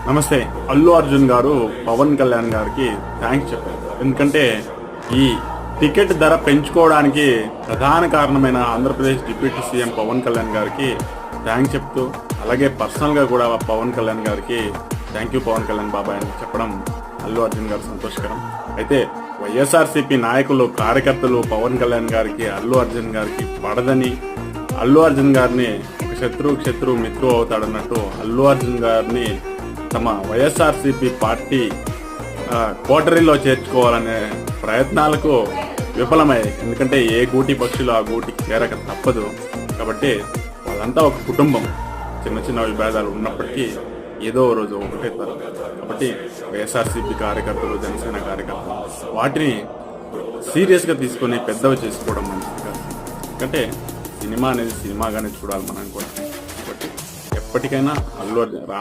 నమస్తే. అల్లు అర్జున్ గారు పవన్ కళ్యాణ్ గారికి థ్యాంక్స్ చెప్పారు. ఎందుకంటే ఈ టికెట్ ధర పెంచుకోవడానికి ప్రధాన కారణమైన ఆంధ్రప్రదేశ్ డిప్యూటీ సీఎం పవన్ కళ్యాణ్ గారికి థ్యాంక్స్ చెప్తూ, అలాగే పర్సనల్గా కూడా పవన్ కళ్యాణ్ గారికి థ్యాంక్ యూ పవన్ కళ్యాణ్ బాబాయ్ అని చెప్పడం అల్లు అర్జున్ గారు సంతోషకరం. అయితే వైఎస్ఆర్సీపీ నాయకులు, కార్యకర్తలు పవన్ కళ్యాణ్ గారికి, అల్లు అర్జున్ గారికి పడదని, అల్లు అర్జున్ గారిని ఒక శత్రువు మిత్రువు అవుతాడన్నట్టు అల్లు అర్జున్ గారిని తమ వైఎస్ఆర్సీపీ పార్టీ కోటరీలో చేర్చుకోవాలనే ప్రయత్నాలకు విఫలమయ్యాయి. ఎందుకంటే ఏ గూటి పక్షులు ఆ గూటికి చేరక తప్పదు. కాబట్టి వాళ్ళంతా ఒక కుటుంబం. చిన్న చిన్న విభేదాలు ఉన్నప్పటికీ ఏదో రోజు ఒకటేస్తారు. కాబట్టి వైఎస్ఆర్సీపీ కార్యకర్తలు, జనసేన కార్యకర్తలు వాటిని సీరియస్గా తీసుకొని పెద్దవి చేసుకోవడం మంచిది కాదు. ఎందుకంటే సినిమా అనేది సినిమాగానే చూడాలి మనం కూడా. కాబట్టి ఎప్పటికైనా అల్లు అర్జున్